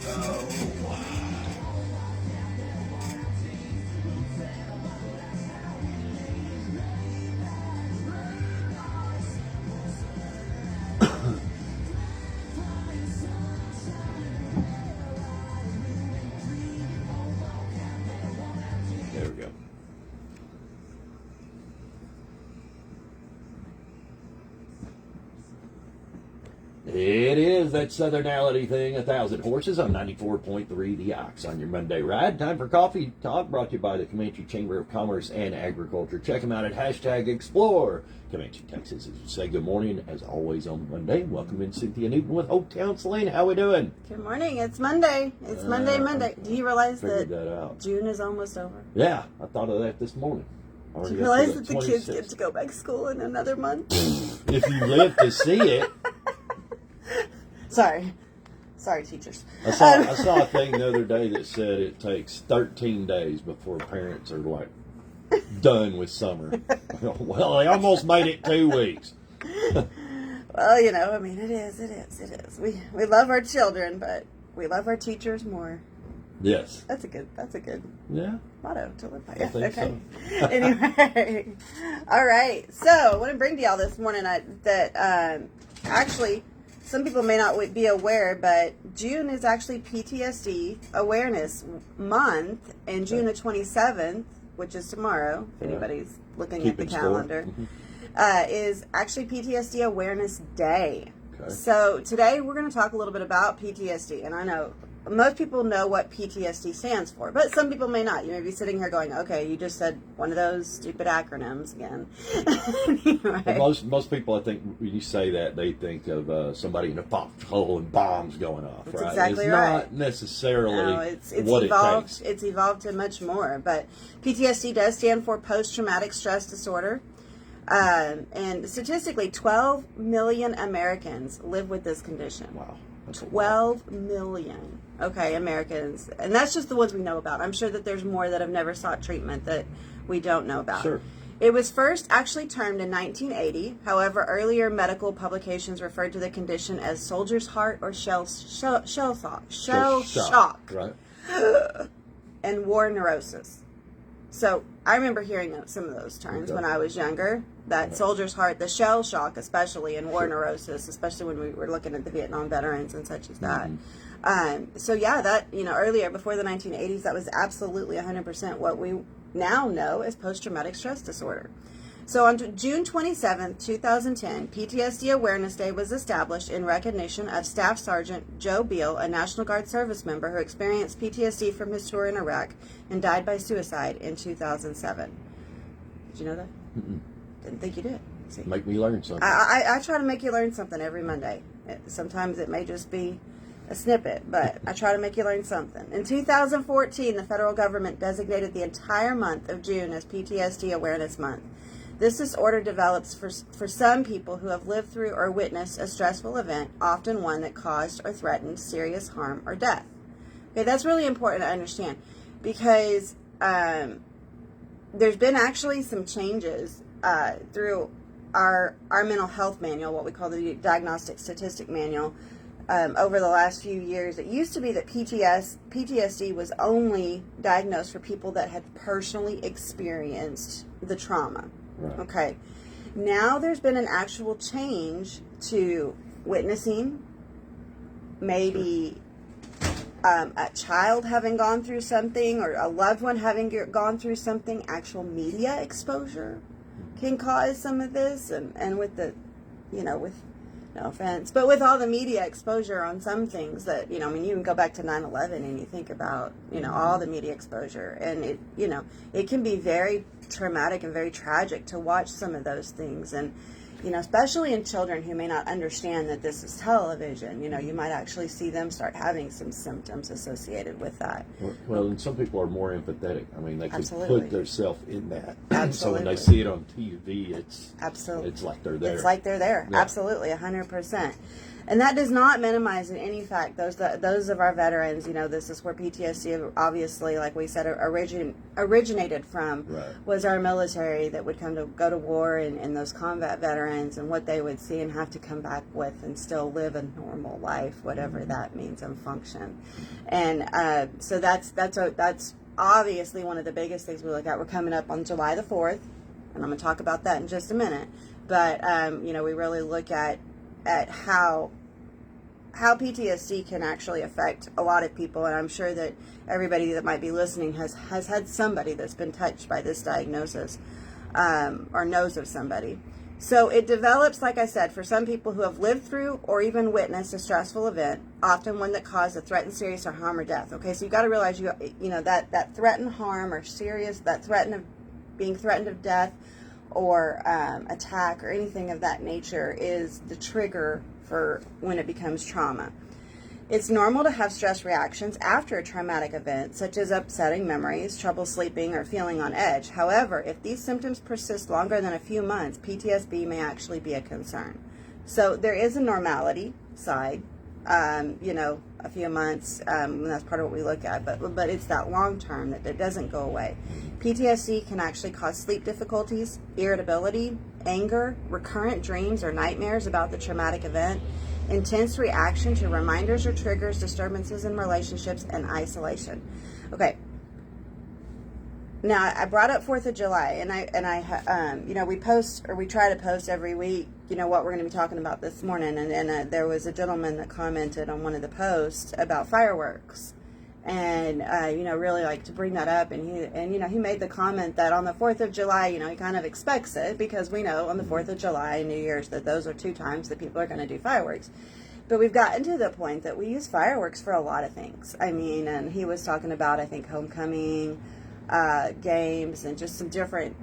There we go. It is that Southernality thing, 1,000 horses on 94.3 The Ox on your Monday ride. Time for Coffee Talk, brought to you by the Comanche Chamber of Commerce and Agriculture. Check them out at #Explore Comanche, Texas. As you say good morning, as always on Monday. Welcome in Cynthia Newton with Hope Counseling. How we doing? Good morning. It's Monday. It's Monday. Do you realize that June is almost over? Yeah, I thought of that this morning. Do you realize that the kids get to go back to school in another month? If you live to see it. Sorry, teachers. I saw a thing the other day that said it takes 13 days before parents are like done with summer. Well, they almost made it 2 weeks. Well, it is. We love our children, but we love our teachers more. Yes. That's a good motto to live by. I think so. Anyway. All right. So I want to bring to y'all this morning that actually some people may not be aware, but June is actually PTSD Awareness Month, and June the 27th, which is tomorrow, if anybody's looking at the calendar, is actually PTSD Awareness Day. Okay. So today we're going to talk a little bit about PTSD, and I know most people know what PTSD stands for, but some people may not. You may be sitting here going, okay, you just said one of those stupid acronyms again. Anyway. Well, most people, I think, when you say that, they think of somebody in a foxhole and bombs going off, That's right? Exactly it's right. not necessarily it's what evolved, it takes. It's evolved to much more, but PTSD does stand for post-traumatic stress disorder. And statistically, 12 million Americans live with this condition. Wow. 12 million. Okay, Americans. And that's just the ones we know about. I'm sure that there's more that have never sought treatment that we don't know about. Sure. It was first actually termed in 1980. However, earlier medical publications referred to the condition as soldier's heart or shell shock. Right. And war neurosis. So I remember hearing some of those terms when I was younger. That soldier's heart, the shell shock especially, and war neurosis, especially when we were looking at the Vietnam veterans and such as that. So yeah, that, earlier, before the 1980s, that was absolutely 100% what we now know as post-traumatic stress disorder. So on June 27th, 2010, PTSD Awareness Day was established in recognition of Staff Sergeant Joe Beal, a National Guard service member who experienced PTSD from his tour in Iraq and died by suicide in 2007. Did you know that? Mm-mm. Didn't think you did. See? Make me learn something. I try to make you learn something every Monday. Sometimes it may just be a snippet, but I try to make you learn something. In 2014, the federal government designated the entire month of June as PTSD Awareness Month. This disorder develops for some people who have lived through or witnessed a stressful event, often one that caused or threatened serious harm or death. Okay, that's really important to understand because there's been actually some changes through our mental health manual, what we call the Diagnostic Statistic Manual, over the last few years. It used to be that PTSD was only diagnosed for people that had personally experienced the trauma. Right. Okay. Now there's been an actual change to witnessing, maybe a child having gone through something or a loved one having gone through something. Actual media exposure can cause some of this, and with the, with no offense, but with all the media exposure on some things that, you can go back to 9/11 and you think about, all the media exposure, and it can be very traumatic and very tragic to watch some of those things, and especially in children who may not understand that this is television. You might actually see them start having some symptoms associated with that. Well, and some people are more empathetic. I mean, they can put themselves in that. Absolutely. So when they see it on TV, it's absolutely, it's like they're there. It's like they're there. Yeah. Absolutely, 100%. And that does not minimize in any fact those of our veterans. This is where PTSD, obviously, like we said, originated from. Right. Was our military that would go to war, and those combat veterans, and what they would see and have to come back with and still live a normal life, whatever that means, and function. And so that's obviously one of the biggest things we look at. We're coming up on July the 4th, and I'm going to talk about that in just a minute. But we really look at how PTSD can actually affect a lot of people, and I'm sure that everybody that might be listening has had somebody that's been touched by this diagnosis, or knows of somebody. So it develops, like I said, for some people who have lived through or even witnessed a stressful event, often one that caused a threatened serious or harm or death. Okay, so you got to realize that threatened harm or serious, that being threatened of death or attack or anything of that nature is the trigger for when it becomes trauma. It's normal to have stress reactions after a traumatic event, such as upsetting memories, trouble sleeping, or feeling on edge. However, if these symptoms persist longer than a few months, PTSD may actually be a concern. So there is a normality side, a few months, and that's part of what we look at, but it's that long term that doesn't go away. PTSD can actually cause sleep difficulties, irritability, anger, recurrent dreams or nightmares about the traumatic event, intense reaction to reminders or triggers, disturbances in relationships, and isolation. Okay. Now, I brought up 4th of July, and we try to post every week, what we're going to be talking about this morning. And there was a gentleman that commented on one of the posts about fireworks, and really like to bring that up. And he made the comment that on the 4th of July, he kind of expects it, because we know on the 4th of July and New Year's that those are two times that people are going to do fireworks. But we've gotten to the point that we use fireworks for a lot of things. And he was talking about, I think, homecoming, games, and just some different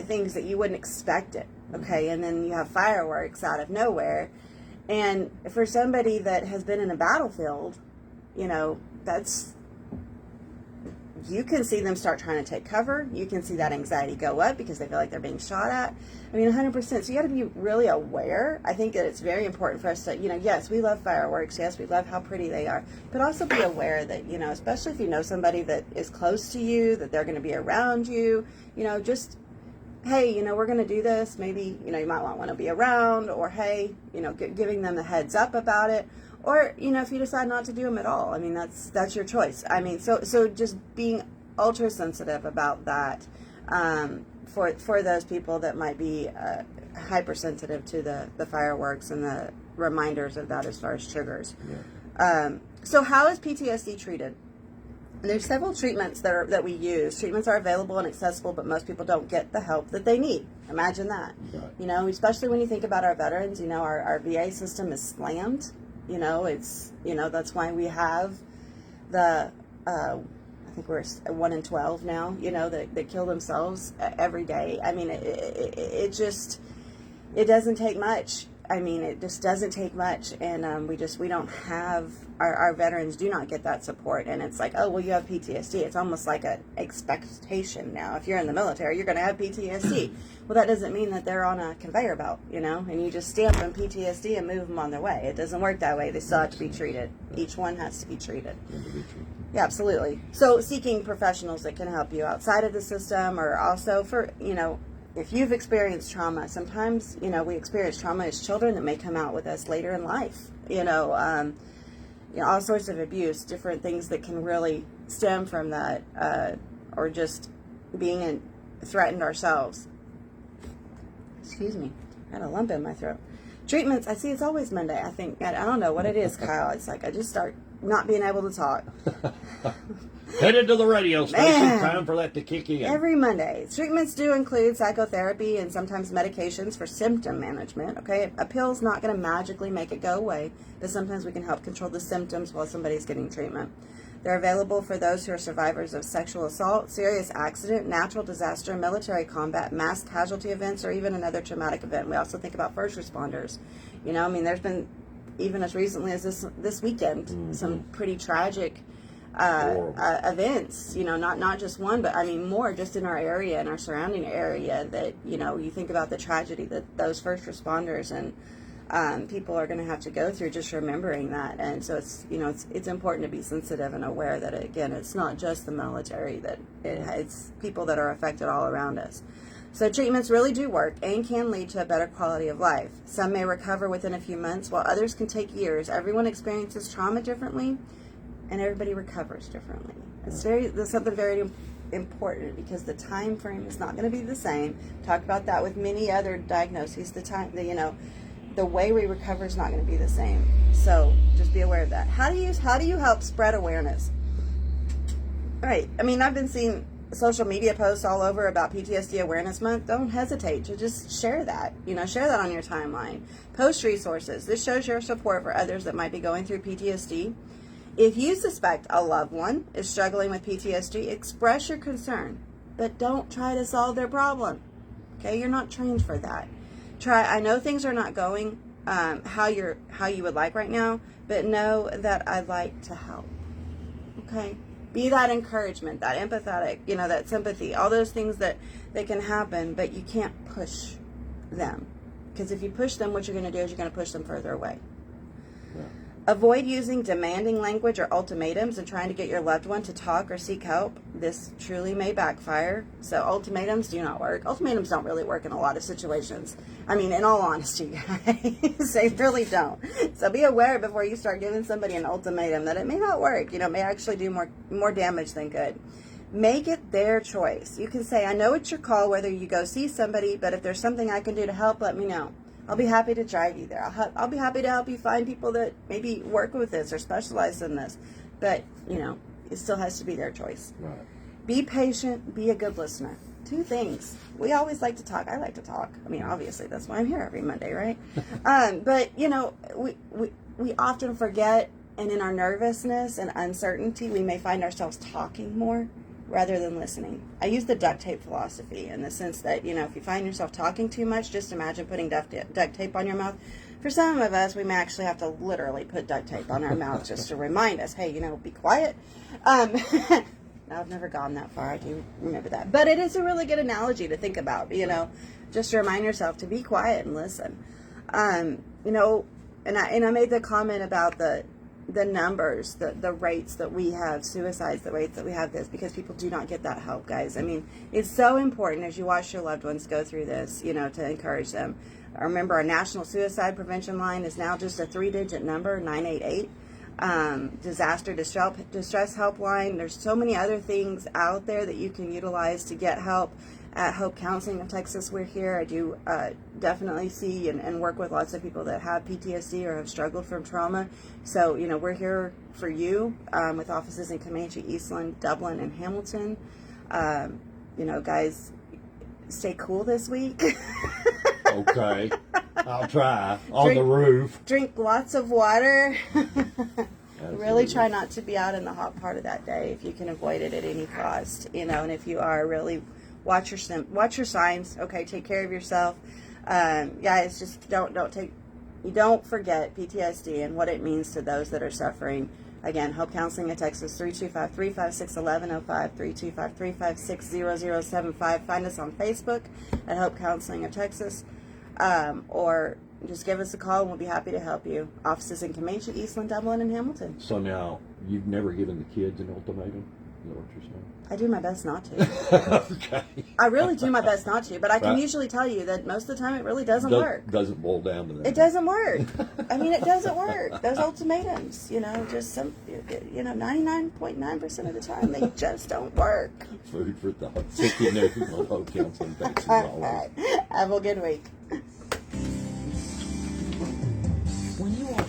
things that you wouldn't expect it. Okay, and then you have fireworks out of nowhere. And for somebody that has been in a battlefield, that's, you can see them start trying to take cover. You can see that anxiety go up because they feel like they're being shot at. 100%. So you got to be really aware. I think that it's very important for us to, yes, we love fireworks. Yes, we love how pretty they are. But also be aware that, especially if you know somebody that is close to you, that they're going to be around you, just, hey, we're going to do this. Maybe, you might want to be around, or hey, giving them the heads up about it. Or, if you decide not to do them at all, that's your choice. So just being ultra sensitive about that, for those people that might be hypersensitive to the fireworks and the reminders of that as far as triggers. Yeah. So how is PTSD treated? There's several treatments that we use. Treatments are available and accessible, but most people don't get the help that they need. Imagine that. Right. Especially when you think about our veterans, our VA system is slammed. It's, that's why we have the, I think we're 1 in 12 now, that kill themselves every day. It doesn't take much. It just doesn't take much. And we don't have, our veterans do not get that support. And it's like, oh, well, you have PTSD. It's almost like an expectation now. If you're in the military, you're going to have PTSD. Well, that doesn't mean that they're on a conveyor belt, and you just stamp them PTSD and move them on their way. It doesn't work that way. They still have to be treated. Each one has to be treated. Yeah, absolutely. So seeking professionals that can help you outside of the system, or also for, if you've experienced trauma, sometimes, we experience trauma as children that may come out with us later in life, all sorts of abuse, different things that can really stem from that, or just being threatened ourselves. Excuse me, I had a lump in my throat. Treatments, I see it's always Monday. I think, I don't know what it is, Kyle. It's like I just start not being able to talk. Headed to the radio station. Time for that to kick in. Every Monday. Treatments do include psychotherapy and sometimes medications for symptom management. Okay, a pill's not going to magically make it go away, but sometimes we can help control the symptoms while somebody's getting treatment. They're available for those who are survivors of sexual assault, serious accident, natural disaster, military combat, mass casualty events, or even another traumatic event. We also think about first responders. There's been, even as recently as this weekend, some pretty tragic events, not just one, but more just in our area and our surrounding area, that, you think about the tragedy that those first responders and people are going to have to go through just remembering that. And so it's, it's important to be sensitive and aware that, again, it's not just the military, that it's people that are affected all around us. So treatments really do work and can lead to a better quality of life. Some may recover within a few months, while others can take years. Everyone experiences trauma differently, and everybody recovers differently. That's something very important, because the time frame is not going to be the same. Talked about that with many other diagnoses. The way we recover is not going to be the same. So just be aware of that. How do you help spread awareness? All right. I mean, I've been seeing social media posts all over about PTSD Awareness Month. Don't hesitate to just share that. Share that on your timeline. Post resources. This shows your support for others that might be going through PTSD. If you suspect a loved one is struggling with PTSD, express your concern, but don't try to solve their problem. Okay, you're not trained for that. I know things are not going how you would like right now, but know that I'd like to help. Okay, be that encouragement, that empathetic, that sympathy, all those things that can happen, but you can't push them, because if you push them, what you're going to do is you're going to push them further away. Yeah. Avoid using demanding language or ultimatums and trying to get your loved one to talk or seek help. This truly may backfire. So ultimatums do not work. Ultimatums don't really work in a lot of situations. I mean, in all honesty, guys, they really don't. So be aware before you start giving somebody an ultimatum that it may not work. It may actually do more damage than good. Make it their choice. You can say, I know it's your call whether you go see somebody, but if there's something I can do to help, let me know. I'll be happy to drive you there. I'll be happy to help you find people that maybe work with this or specialize in this. But, it still has to be their choice. Right. Be patient. Be a good listener. 2 things. We always like to talk. I like to talk. I mean, obviously, that's why I'm here every Monday, right? But, we often forget, and in our nervousness and uncertainty, we may find ourselves talking more rather than listening. I use the duct tape philosophy in the sense that, if you find yourself talking too much, just imagine putting duct tape on your mouth. For some of us, we may actually have to literally put duct tape on our mouth just to remind us, hey, be quiet. I've never gone that far. I do remember that. But it is a really good analogy to think about, just to remind yourself to be quiet and listen. And I made the comment about the numbers, the rates that we have, suicides, the rates that we have this, because people do not get that help, guys. I mean, it's so important as you watch your loved ones go through this, to encourage them. Remember, our National Suicide Prevention Line is now just a 3-digit number, 988. Disaster distress helpline. There's so many other things out there that you can utilize to get help. At Hope Counseling of Texas, we're here. I do definitely see and work with lots of people that have PTSD or have struggled from trauma. So, we're here for you with offices in Comanche, Eastland, Dublin, and Hamilton. Guys, stay cool this week. Okay. I'll try. On the roof. Drink lots of water. Really try not to be out in the hot part of that day if you can avoid it at any cost. And if you are, really watch your signs. Okay, take care of yourself. Guys, just don't forget PTSD and what it means to those that are suffering. Again, Hope Counseling of Texas, 325-356-1105, 325-356-0075. Find us on Facebook at Hope Counseling of Texas, or just give us a call and we'll be happy to help you. Offices in Comanche, Eastland, Dublin, and Hamilton. So now, you've never given the kids an ultimatum? Is that what you're saying? I do my best not to. Okay. I really do my best not to, but I can usually tell you that most of the time it really doesn't work. Doesn't boil down to that. It doesn't work. I mean, it doesn't work. Those ultimatums, just 99.9% of the time, they just don't work. Food for thought. Cynthia Newton on Hope Counseling. Thanks as always. Have a good week. When you are